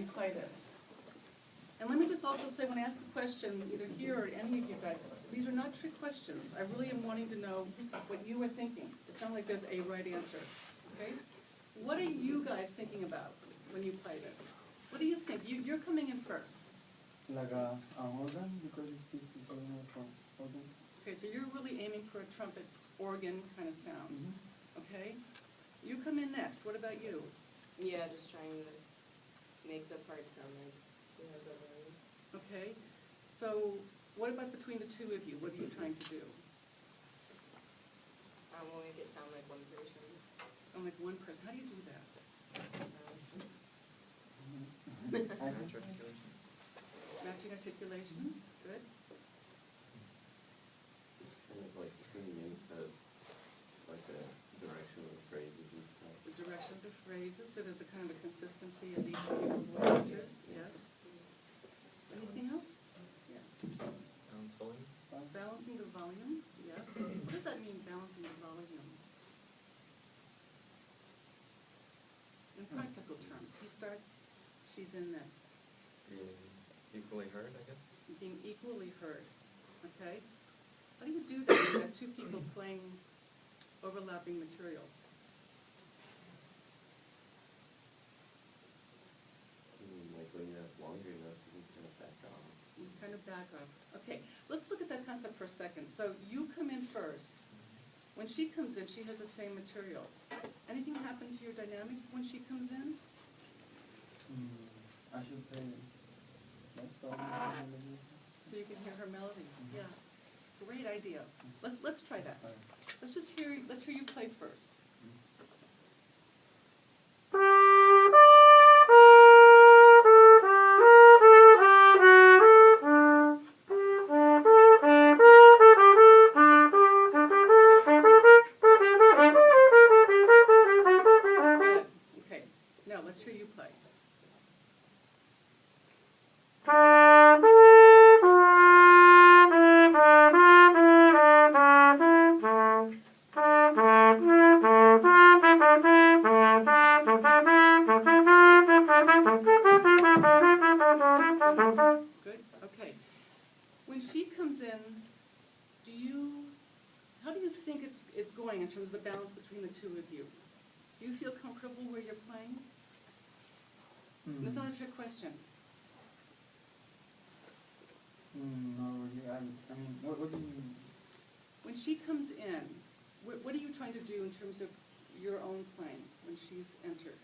you play this. And let me just also say, when I ask a question, either here or any of you guys, these are not trick questions. I really am wanting to know what you are thinking. It's not like there's a right answer, okay? What are you guys thinking about when you play this? What do you think? You're coming in first. Like a organ, because this is for organ. Okay, so you're really aiming for a trumpet organ kind of sound, okay? You come in next. What about you? Yeah, just trying to make the part sound like she has a voice. Okay, so what about between the two of you? What are you trying to do? We'll make it sound like one person. Oh, like one person. How do you do that? Matching articulations. Good. Kind of like screaming into like the direction of the phrases and stuff. The direction of the phrases, so there's a kind of a consistency as each of your voice enters. Yes. Anything else? Yeah. Balance volume. Balancing the volume. Yes. What does that mean, balancing the volume? In practical terms, he starts, she's in next. Being equally heard, I guess. Being equally heard. Okay? How do you do that when you have two people playing overlapping material? Like when you have longer notes, you can kind of back off. You kind of back up. Okay, let's look at that concept for a second. So you come in first. When she comes in, she has the same material. Anything happen to your dynamics when she comes in? I should play that song. So you can hear her melody. Yes. Great idea. Let's try that. Let's hear you play first. Okay. Now let's hear you play. Good. Okay. When she comes in, how do you think it's going in terms of the balance between the two of you? Do you feel comfortable where you're playing? That's not a trick question. No, really. I mean, what do you mean? When she comes in, what are you trying to do in terms of your own playing when she's entered?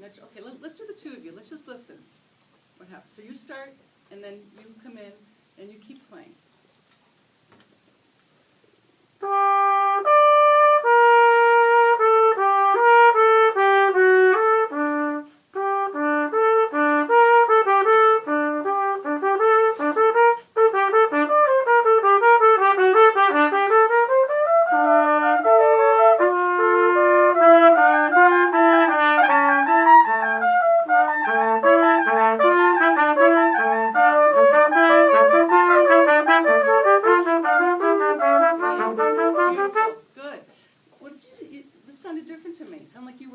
Okay, let's do the two of you. Let's just listen. What happens? So you start, and then you come in, and you keep playing.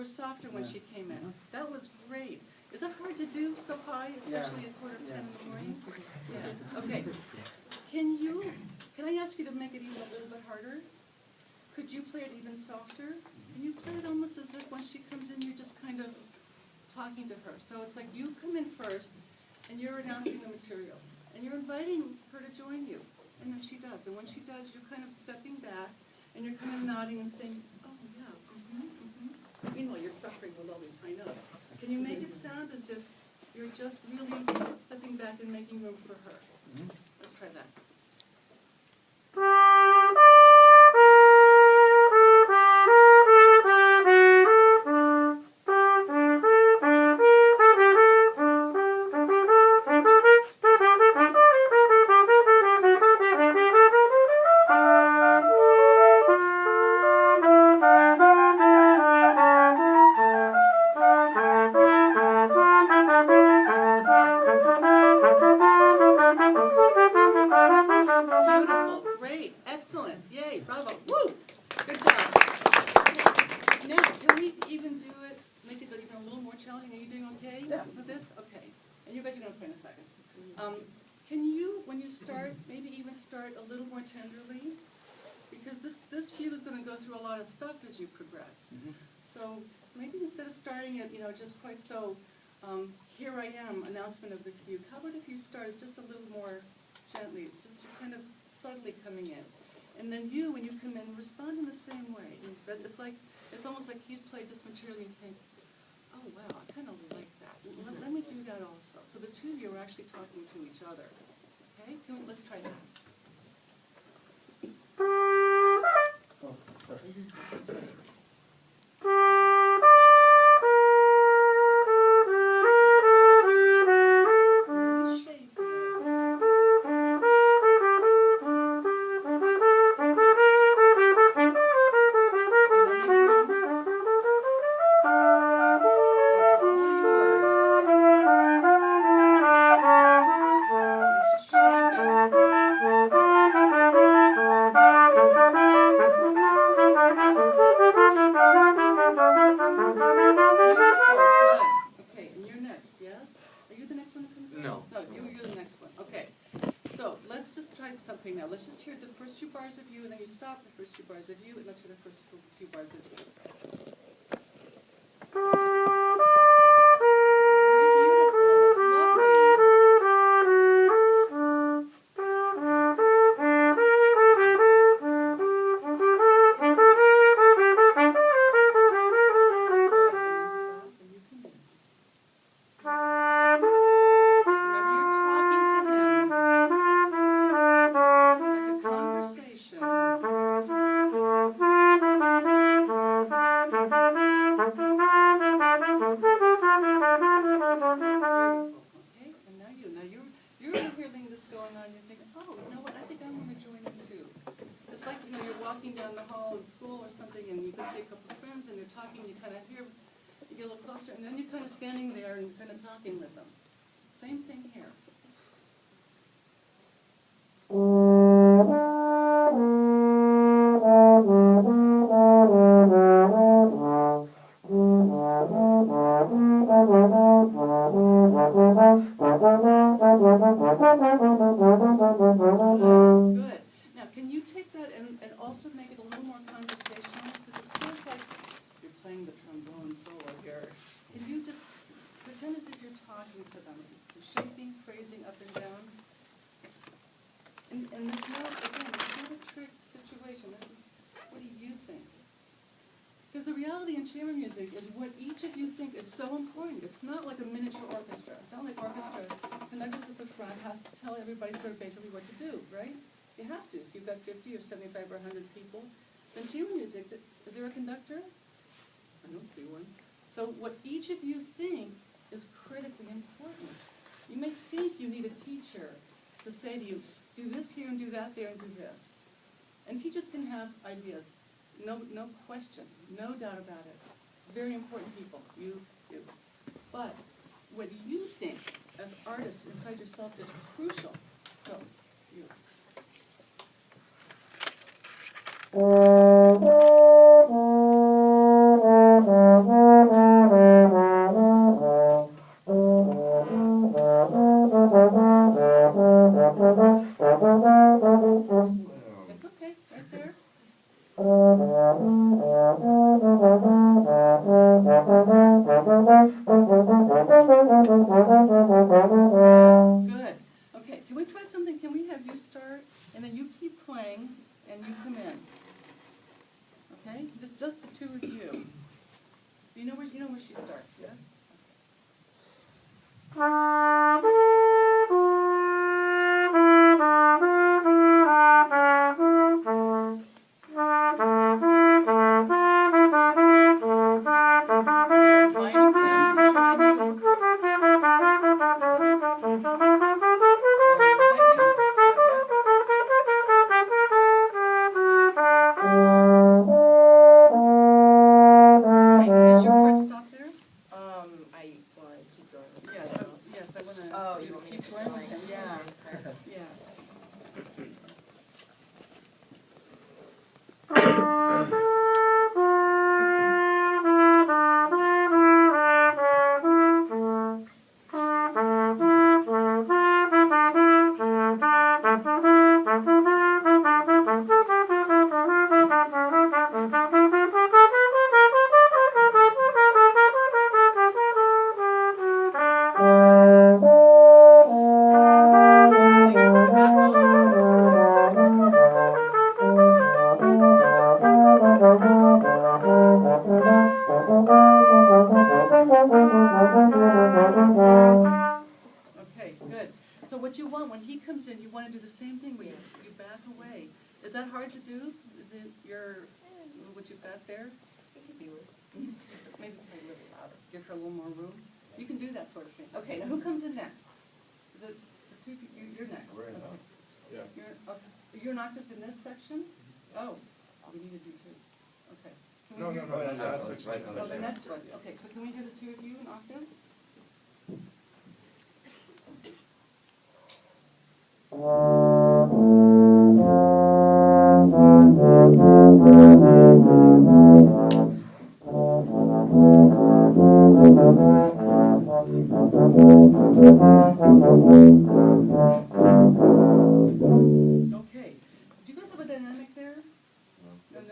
Softer when she came in. That was great. Is that hard to do so high, especially at 9:45 in the morning? Yeah. Okay. Can I ask you to make it even a little bit harder? Could you play it even softer? Can you play it almost as if when she comes in, you're just kind of talking to her? So it's like you come in first, and you're announcing the material, and you're inviting her to join you, and then she does. And when she does, you're kind of stepping back, and you're kind of nodding and saying, "Oh yeah." Meanwhile, you're suffering with all these high notes. Can you make it sound as if you're just really stepping back and making room for her? Let's try that. more challenging. Are you doing okay Yeah. with this? Okay. And you guys are going to play in a second. Can you, when you start, maybe even start a little more tenderly? Because this fugue is going to go through a lot of stuff as you progress. So maybe instead of starting it, just quite so, here I am, announcement of the fugue. How about if you started just a little more gently, just kind of subtly coming in? And then you, when you come in, respond in the same way. But it's almost like he's played this material and you think, oh wow, I kind of like that. Let me do that also. So the two of you are actually talking to each other. Okay? Let's try that. Oh, sorry. Really shape it. It's all yours. You should shape it. Beautiful, good. Okay, and you're next, yes? Are you the next one that comes in? No. No, you're the next one, okay. So, let's just try something now. Let's just hear the first two bars of you, and then you stop the first two bars of you, and let's hear the first two bars of you. Very beautiful, it's lovely. Good, and then stop, and you can do. Remember, you're talking to him, like a conversation. Beautiful, okay? And now you're hearing this going on, you're thinking, oh, you know what, I think I want to join in too. It's like, you're walking down the hall in school or something, and you can see a couple of friends, and they're talking, you kind of hear, you get a little closer, and then you're kind of standing there and kind of talking with them. Same thing here. Good. Now, can you take that and also make it a little more conversational? Because it feels like you're playing the trombone solo here. Can you just pretend as if you're talking to them? You're shaping, phrasing up and down. And there's no, again, it's not a trick situation. This is, what do you think? Because the reality in chamber music is what each of you think is so important. It's not like a miniature orchestra. It's not like orchestra. Conductors at the front has to tell everybody sort of basically what to do, right? You have to. If you've got 50 or 75 or 100 people, then chamber music, is there a conductor? I don't see one. So what each of you think is critically important. You may think you need a teacher to say to you, do this here and do that there and do this. And teachers can have ideas. No question, no doubt about it. Very important people, you do. But what you think as artists inside yourself is crucial. So, you. It's okay, right there. Good. Okay, can we try something? Can we have you start, and then you keep playing, and you come in? Okay? Just the two of you. You know where she starts, yes? I want to keep going. Yes, I want to. kind of do the same thing where you back away. Is that hard to do? Is it what you've got there? It could be worse. Maybe play a little louder, give her a little more room. You can do that sort of thing. Okay, now who comes in next? Is it the two of you? You're next. We're in. Okay. Yeah. You're in octaves in this section? Oh, we need to do two. Okay. Can we No, hear- no, no, no, that's no, actually. right, Oh, the next one. Okay, so can we hear the two of you in octaves? Okay. Do you guys have a dynamic there?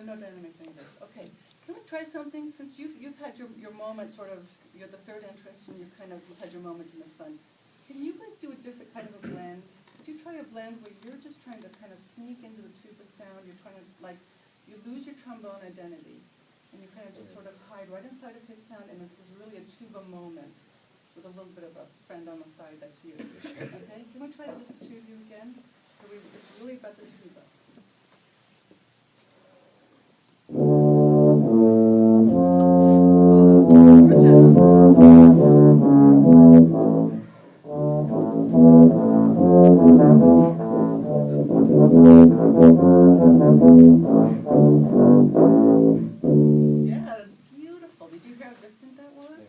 No dynamics in this. Okay. Can we try something? Since you've had your moment sort of, you're the third entrance and you've had your moment in the sun. Can you guys do a different kind of a blend? Could you try a blend where you're just trying to kind of sneak into the tuba sound? You're trying to, like, you lose your trombone identity and you kind of just sort of hide right inside of his sound, and this is really a tuba moment with a little bit of a friend on the side that's you. Okay? Can we try just the two of you again? So it's really about the tuba. Yeah, that's beautiful. Did you hear how different that was?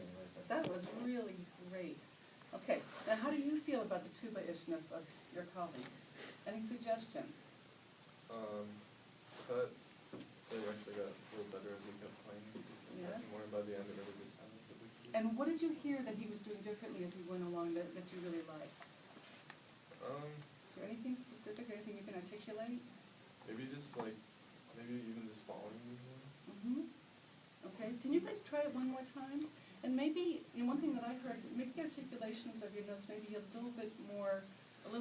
That was really great. Okay, now how do you feel about the tuba-ishness of your colleague? Any suggestions? But they actually got a little better as we kept playing. Yes. More by the end, it really just sounded really good. And what did you hear that he was doing differently as he went along that you really liked? Is there anything specific, anything you can articulate? Maybe just like, maybe even just following me more. Okay, can you guys try it one more time? And maybe, one thing that I heard, make the articulations of your notes maybe a little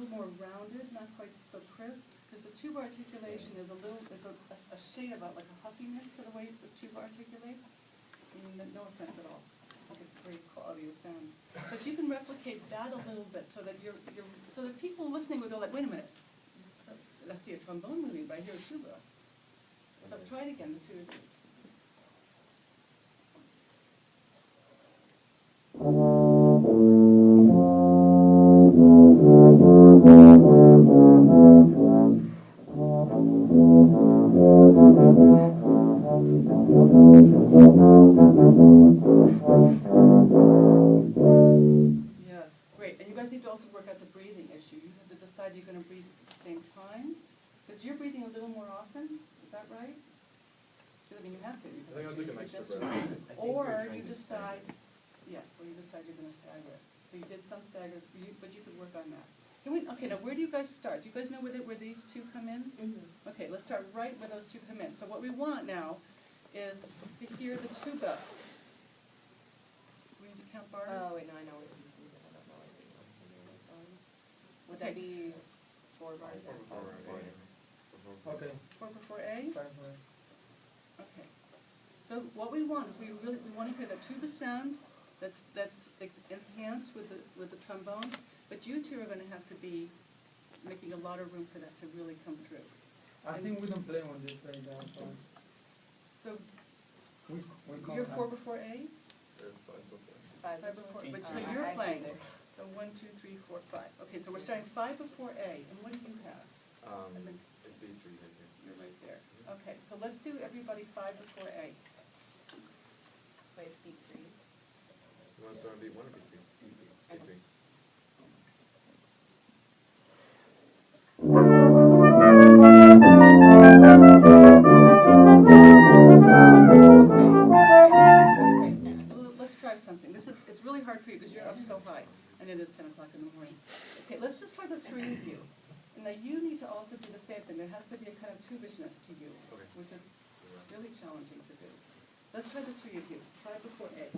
more rounded, not quite so crisp, because the tuba articulation is a shade of like a huffiness to the way the tuba articulates. I mean, no offense at all. I think it's great quality of sound. So if you can replicate that a little bit, so that so that people listening would go like, wait a minute, I see a trombone moving, but I hear a tuba. So try it again, the two of you. Yes, great. And you guys need to also work out the breathing issue. You have to decide you're going to breathe at the same time, because you're breathing a little more often. Is that right? I mean, you have to. I think I was like an extra Just- breath. Or you decide, yes, or you decide you're going to stagger it. So you did some staggers, but you could work on that. Okay, now where do you guys start? Do you guys know where these two come in? Mm-hmm. Okay, let's start right where those two come in. So what we want now is to hear the tuba. We need to count bars? Oh, wait, no, I know what you're using. I don't know what you're using. Would that be 4 bars or 5? Okay. 4 before A? Fine, fine. Okay. So what we want is we want to hear the tuba sound that's enhanced with the trombone, but you two are going to have to be making a lot of room for that to really come through. I think we don't play on this right now. So So we you're can't 4 before A? Or 5 before. 5 5 before, but so I- you're I playing. either. So 1, 2, 3, 4, 5. Okay, so we're starting 5 before A, and what do you have? And then It's B3 right here. you're right there. Okay, so let's do everybody 5 before A. Wait, it's B3. You want to start on B1 or B3? B3. Let's try something. It's really hard for you because you're up so high, and it is 10 o'clock in the morning. Okay, let's just try the three of you. And now you need to also do the same thing. There has to be a kind of tubishness to you, Okay. which is really challenging to do. Let's try the three of you. 5 before A.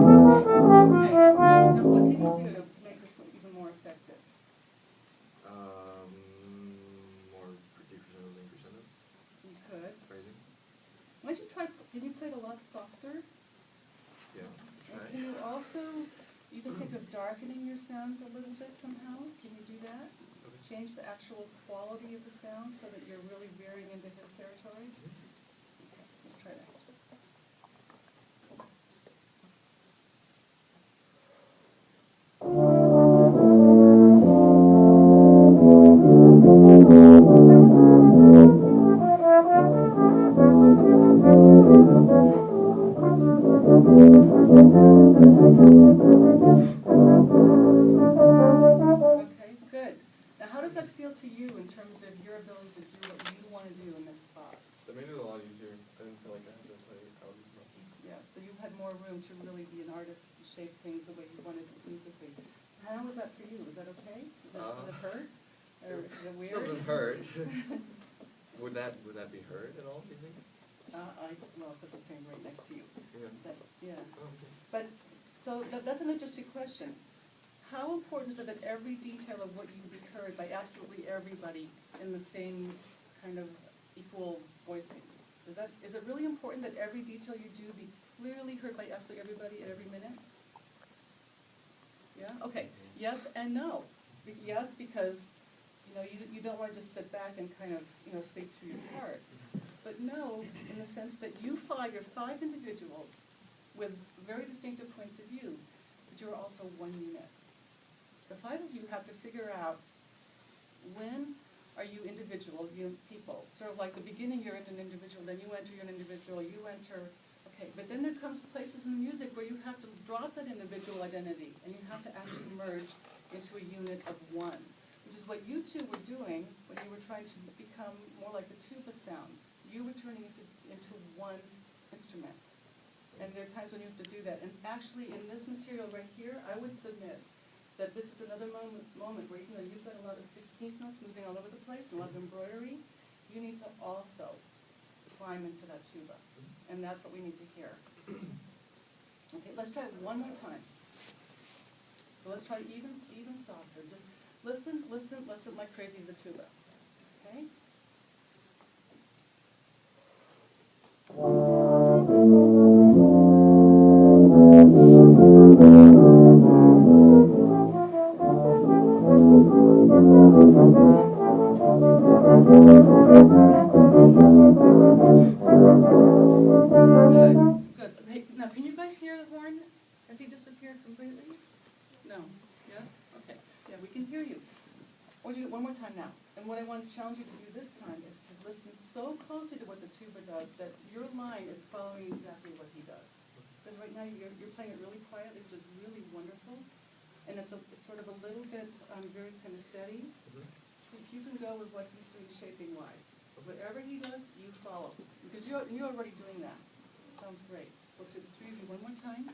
Okay, now what can you do to make this one even more effective? More decrescendo than crescendo. You could. Phrasing. Why don't you try, can you play play it a lot softer. Yeah. And can you also, you can think of darkening your sound a little bit somehow. Can you do that? Change the actual quality of the sound so that you're really veering into his territory? Okay, let's try that. Okay, good. Now, how does that feel to you in terms of your ability to do what you want to do in this spot? That made it a lot easier. I didn't feel like I had to play out as much. Yeah, so you've had more room to really be an artist and shape things the way you wanted to musically. How was that for you? Was that okay? Does it hurt? Or is it weird? Doesn't hurt. Would that be heard at all, do you think? Well, because I'm standing right next to you. Yeah. Yeah. Oh, okay. But, so that's an interesting question. How important is it that every detail of what you be heard by absolutely everybody in the same kind of equal voicing? Is it really important that every detail you do be clearly heard by absolutely everybody at every minute? Yeah, okay, yes and no. Yes, because, you don't want to just sit back and kind of, sleep through your part. But no, in the sense that you're five individuals with very distinctive points of view, but you're also one unit. The five of you have to figure out when are you individual, people. Sort of like the beginning you're an individual, then you enter, you're an individual, you enter, okay. But then there comes places in the music where you have to drop that individual identity and you have to actually merge into a unit of one, which is what you two were doing when you were trying to become more like the tuba sound. You were turning it into one instrument. And there are times when you have to do that. And actually in this material right here, I would submit that this is another moment where, you've got a lot of 16th notes moving all over the place, and a lot of embroidery, you need to also climb into that tuba. And that's what we need to hear. Okay, let's try it one more time. So let's try even softer. Just listen like crazy to the tuba. Okay? Good. Hey, now, can you guys hear the horn? Has he disappeared completely? No. Yes? Okay. Yeah, we can hear you. I want you to do it one more time now. And what I want to challenge you to do this time is to listen so closely to what the tuba does that your line is following exactly what he does. Because right now you're playing it really quietly, which is really wonderful. And it's sort of a little bit very kind of steady. So if you can go with what he's doing shaping-wise. Whatever he does, you follow. Because you're already doing that. Sounds great. Let's do the three of you one more time.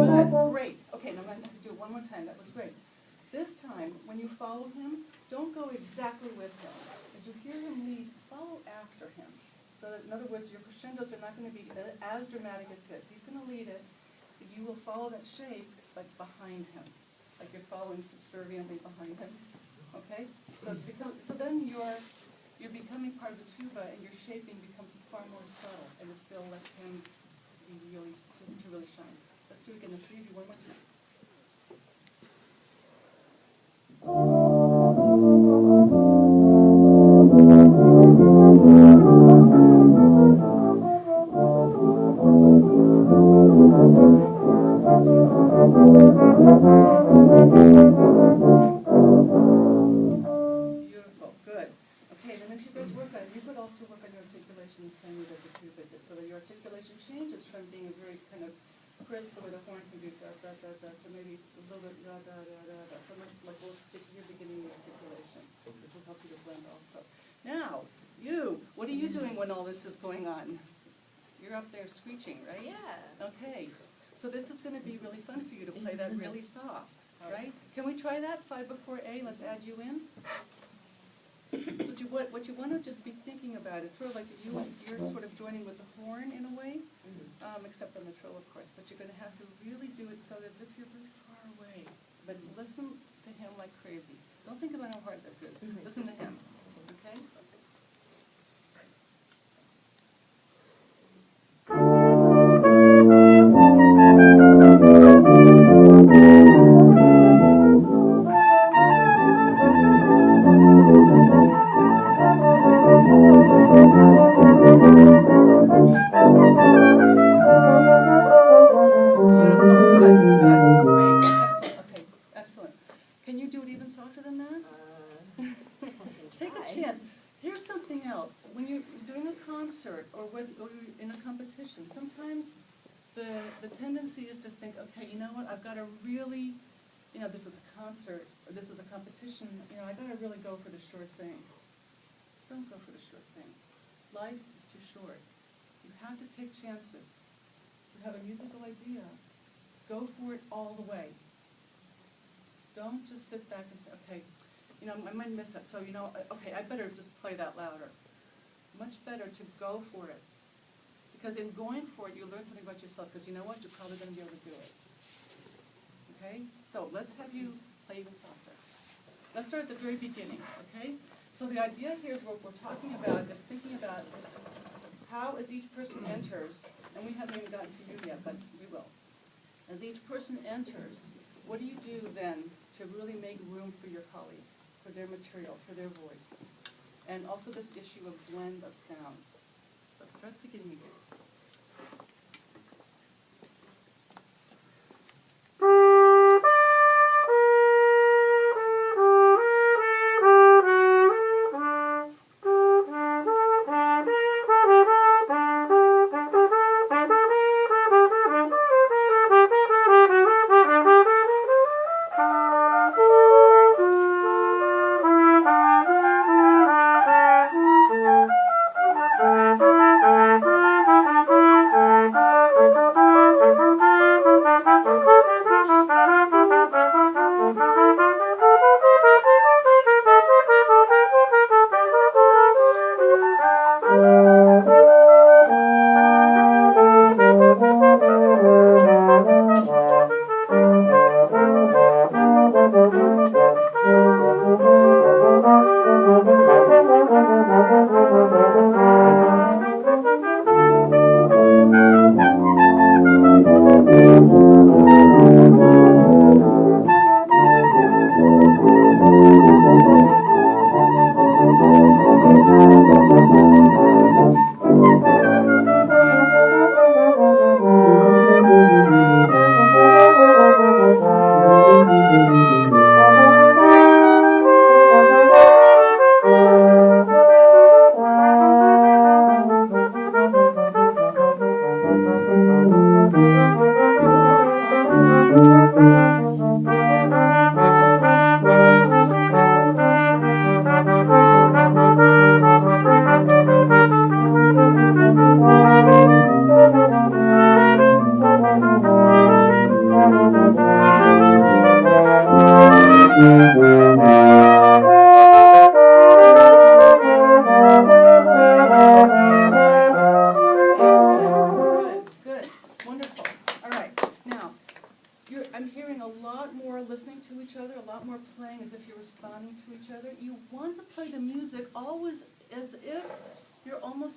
Good, great. Okay, now I'm going to have to do it one more time. That was great. This time, when you follow him, don't go exactly with him. As you hear him lead, follow after him. So that, in other words, your crescendos are not going to be as dramatic as his. He's going to lead it, but you will follow that shape, but behind him. Like you're following subserviently behind him. Okay? So then you're becoming part of the tuba, and your shaping becomes far more subtle, and it still lets him be really, to really shine. Let's do it again, the three of you, one more time. Beautiful, good. Okay, then as you guys work on it, you could also work on your articulation the same way that the tuba did, so that your articulation changes from being a very kind of crisp, where the horn can be da da da da to maybe a little bit da da da da da. So much like we'll stick your beginning of articulation, which will help you to blend also. Now, what are you doing when all this is going on? You're up there screeching, right? Yeah. Okay, so this is going to be really fun for you to play that really soft, right? Can we try that? 5 before A. Let's add you in. So what you want to just be thinking about is sort of like you're sort of joining with the horn in a way, except on the trill, of course, but you're going to have to really do it so as if you're really far away. But listen to him like crazy. Don't think about how hard this is. Listen to him, okay? Sometimes the tendency is to think, okay, you know what, I've got to really, this is a concert, or this is a competition, I got to really go for the sure thing. Don't go for the sure thing. Life is too short. You have to take chances. You have a musical idea. Go for it all the way. Don't just sit back and say, okay, I might miss that, so, okay, I better just play that louder. Much better to go for it. Because in going for it, you learn something about yourself, because you know what? You're probably going to be able to do it. Okay? So let's have you play even softer. Let's start at the very beginning, okay? So the idea here is what we're talking about is thinking about how as each person enters, and we haven't even gotten to you yet, but we will. As each person enters, what do you do then to really make room for your colleague, for their material, for their voice? And also this issue of blend of sound. So start at the beginning again.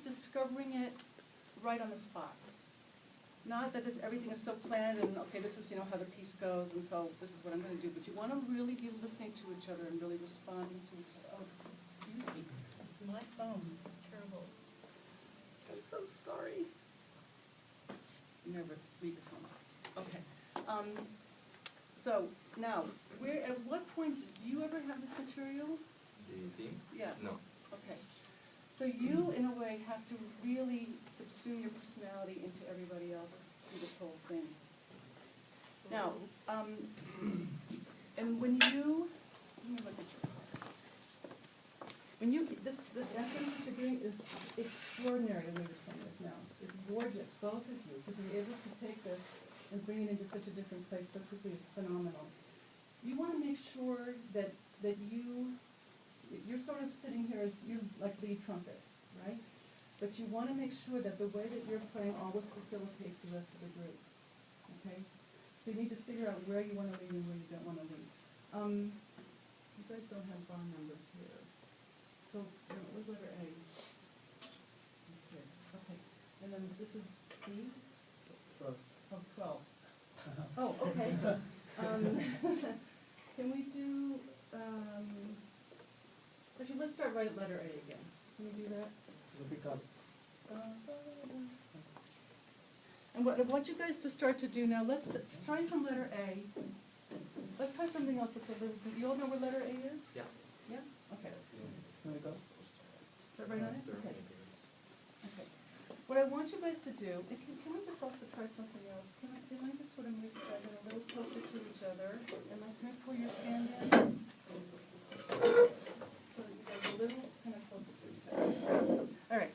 Discovering it right on the spot. Not that everything is so planned and, okay, this is, how the piece goes, and so this is what I'm going to do. But you want to really be listening to each other and really responding to each other. Oh, excuse me. It's my phone. This is terrible. I'm so sorry. Never leave your phone. Okay. So, now, at what point, do you ever have this material? The theme? Yes. No. Okay. So you, in a way, have to really subsume your personality into everybody else through this whole thing. Now, and when you, let me look at your card. When you, this entrance that you're doing is extraordinary the way you're playing this now. It's gorgeous, both of you, to be able to take this and bring it into such a different place so quickly is phenomenal. You want to make sure that you you're sort of sitting here as, you like lead trumpet, right? But you want to make sure that the way that you're playing always facilitates the rest of the group, okay? So you need to figure out where you want to lead and where you don't want to lead. You guys don't have bar numbers here. So, where's letter A? It's here, okay. And then this is B? So, Oh, 12. Oh, okay. Can we do, actually, let's start right at letter A again. Can we do that? you pick up. And what I want you guys to start to do now, starting from letter A, let's try something else that's a little, do you all know where letter A is? Yeah. Yeah? Okay. Here it goes. Is that right on it? Okay. Okay. What I want you guys to do, and can we just also try something else? Can I just sort of move you guys in a little closer to each other? And let's kind of pull your stand in. So that you guys are a little kind of closer to each other. All right.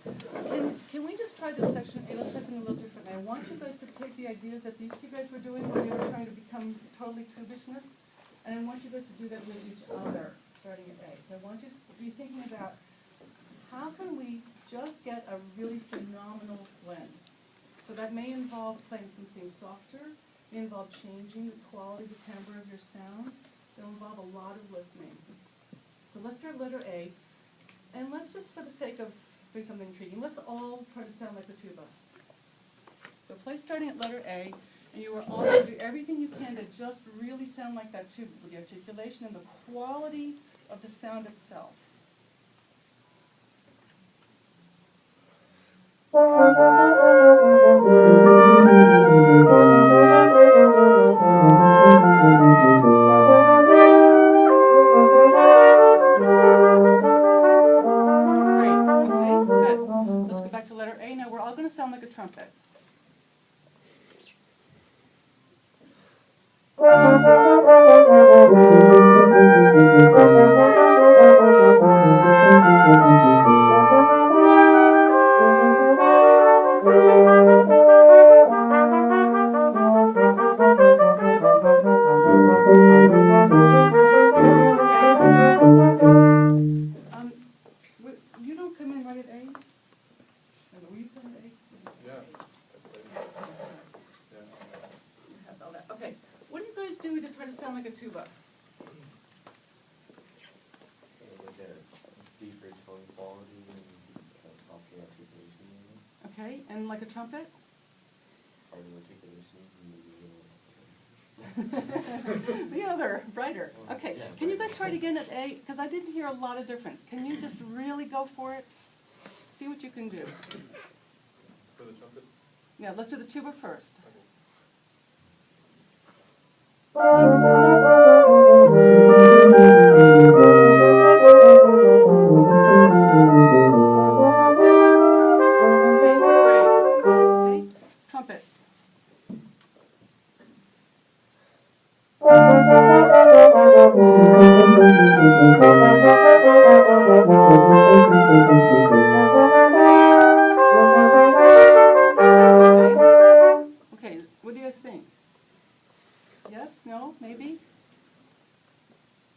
Can we just try this section A? Let's try something a little differently. I want you guys to take the ideas that these two guys were doing when they were trying to become totally tubishness, and I want you guys to do that with each other, starting at A. So I want you to be thinking about how can we just get a really phenomenal blend. So that may involve playing something softer, may involve changing the quality, the timbre of your sound. It'll involve a lot of listening. So let's start letter A, and let's just, for the sake of doing something intriguing, let's all try to sound like the tuba. So play starting at letter A, and you are all going to do everything you can to just really sound like that tuba with the articulation and the quality of the sound itself. Letter A. Now we're all going to sound like a trumpet. You don't come in right at A? Were you playing A? Yeah. You have all that. Okay. What do you guys do to try to sound like a tuba? Like a deeper tone quality and a softer articulation. Okay, and like a trumpet? Harder articulation and The other, brighter. Okay, Yeah, can you guys try it again at A? Because I didn't hear a lot of difference. Can you just really go for it? See what you can do. For the trumpet? Yeah, let's do the tuba first. Okay. Okay, great. Okay, trumpet. Okay, what do you guys think? Yes, no, maybe?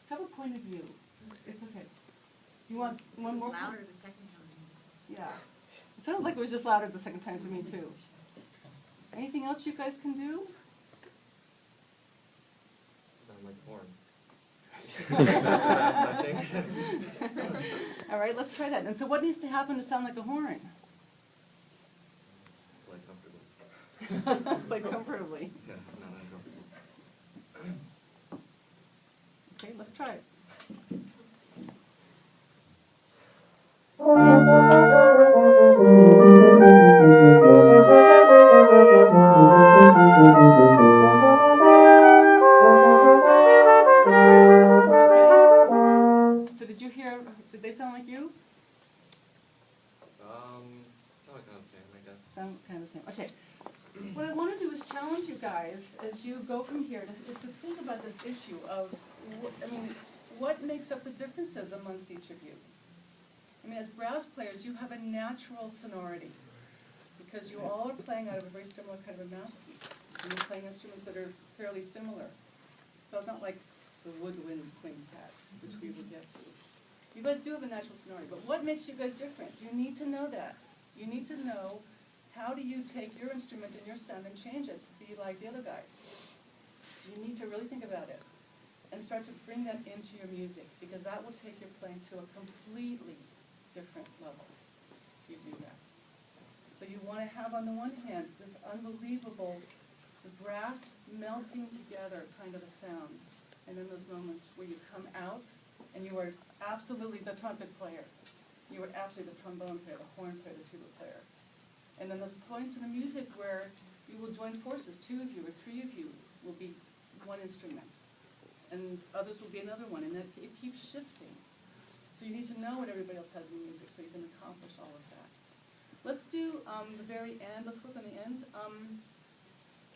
Have a point of view. It's okay. You want one more? Louder the second time. Yeah. It sounded like it was just louder the second time to me, too. Anything else you guys can do? Sound like horn. All right, let's try that. And so what needs to happen to sound like a horn? Play comfortably. Play comfortably. Yeah, not uncomfortable. Okay, let's try it. Okay. So did you hear, did they sound like you? Sound kind of the same, I guess. Sound kind of the same. Okay. What I want to do is challenge you guys as you go from here is to think about this issue of, what makes up the differences amongst each of you? I mean, as brass players, you have a natural sonority because you all are playing out of a very similar kind of a mouthpiece. And you're playing instruments that are fairly similar. So it's not like the woodwind quintet, which we will get to. You guys do have a natural sonority, but what makes you guys different? You need to know that. You need to know how do you take your instrument and your sound and change it to be like the other guys. You need to really think about it and start to bring that into your music, because that will take your playing to a completely different level if you do that. So you want to have, on the one hand, this unbelievable, the brass melting together kind of a sound, and then those moments where you come out and you are absolutely the trumpet player, you are absolutely the trombone player, the horn player, the tuba player. And then those points in the music where you will join forces, 2 of you or 3 of you will be one instrument, and others will be another one, and then it keeps shifting. So you need to know what everybody else has in the music so you can accomplish all of that. Let's do the very end. Let's work on the end.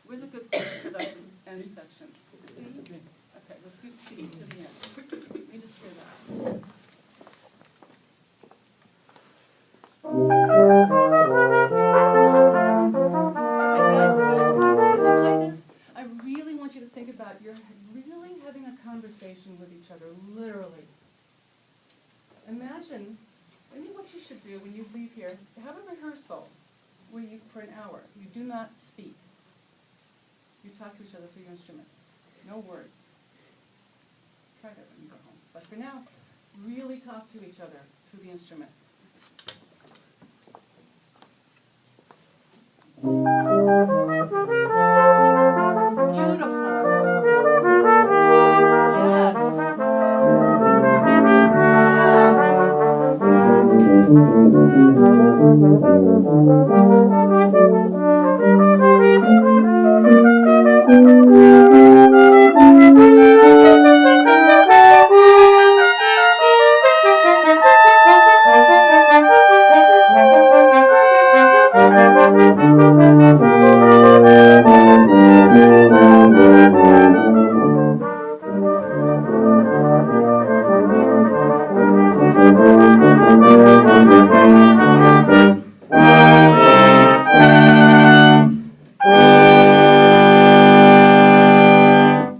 Where's a good place for that end section? C? Okay, let's do C to the end. Let me just hear that. As you play this, I really want you to think about you're really having a conversation with each other, literally. Imagine, maybe what you should do when you leave here, have a rehearsal where you, for an hour, you do not speak. You talk to each other through your instruments. No words. Try that when you go home. But for now, really talk to each other through the instrument. Beautiful.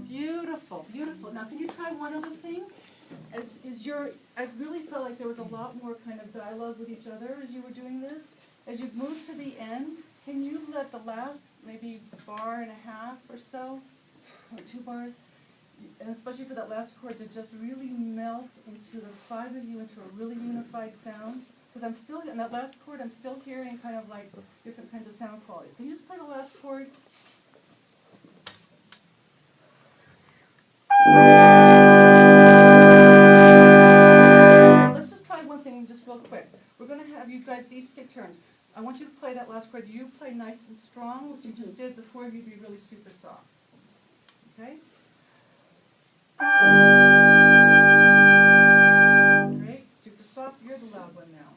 Beautiful, beautiful. Now, can you try one other thing? I really felt like there was a lot more kind of dialogue with each other as you were doing this. As you move to the end, can you let the last maybe bar and a half or so, or 2 bars, and especially for that last chord, to just really melt into the 5 of you into a really unified sound? Because I'm still, in that last chord, I'm still hearing kind of like different kinds of sound qualities. Can you just play the last chord? Let's just try one thing just real quick. We're going to have you guys each take turns. I want you to play that last chord. You play nice and strong, which you just did. The 4 of you be really super soft. Okay? Great. Super soft. You're the loud one now.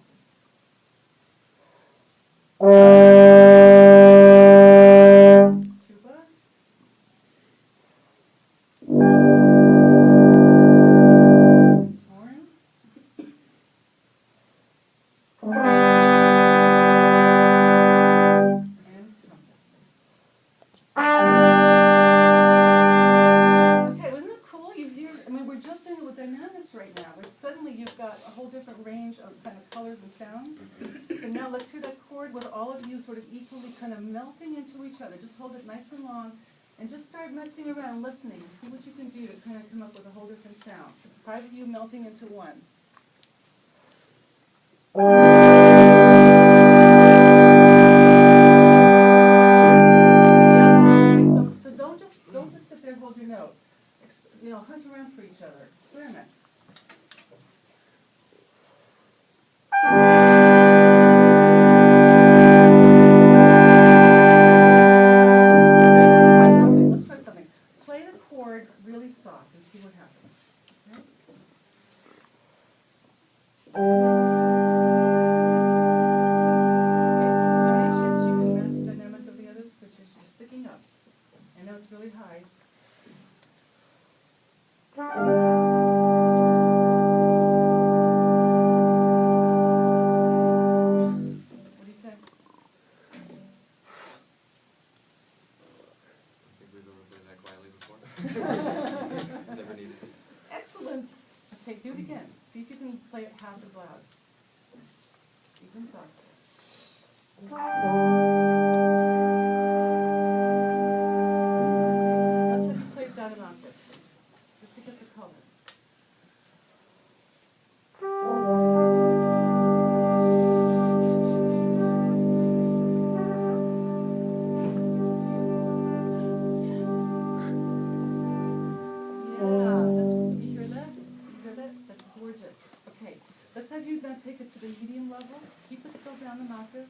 Tuba. Horn. And trumpet. Okay, wasn't that cool? You hear, I mean, we're just doing it with dynamics right now, but suddenly you've got a whole different range of kind of colors and sounds. And now let's hear that chord with all of you sort of equally kind of melting into each other. Just hold it nice and long and just start messing around, listening, and see what you can do to kind of come up with a whole different sound. 5 of you melting into one. So don't just sit there and hold your note. Hunt around for each other. Experiment. Let's try something. Play the chord really soft and see what happens. Okay? So make sure you can match the dynamic of the others because you're sticking up. I know it's really high. What do you think? I think we've never played that quietly before. Never needed it. Excellent. Okay, do it again. See if you can play it half as loud. Even softer. Let's have you play it down an octave, just to get the color. Let's have you now take it to the medium level. Keep it still down an octave.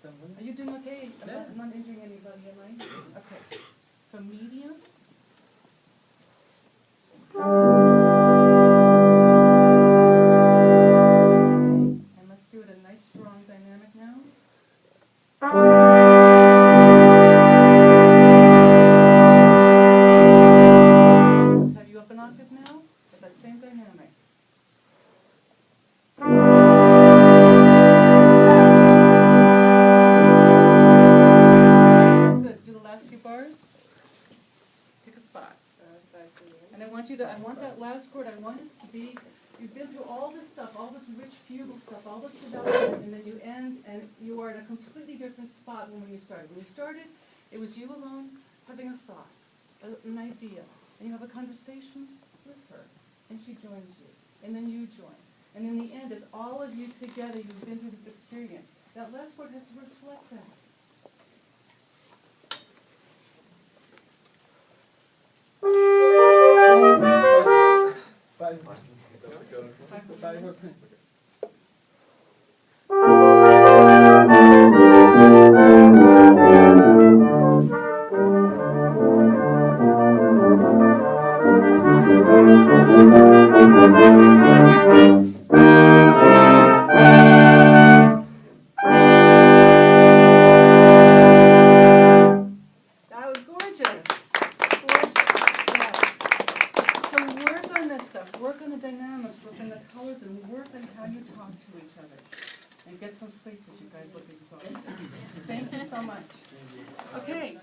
Are you doing okay? I'm not injuring anybody, am I? Okay. So medium. And let's do it a nice strong dynamic now. Let's have you up an octave now with that same dynamic. I want that last chord, I want it to be, you've been through all this stuff, all this rich fugal stuff, all this development, and then you end, and you are in a completely different spot than when you started. When you started, it was you alone having a thought, an idea, and you have a conversation with her, and she joins you, and then you join. And in the end, it's all of you together, you've been through this experience. That last chord has to reflect that. Work on the dynamics, work on the colors, and work on how you talk to each other. And get some sleep because you guys look exhausted. Thank you so much. Okay.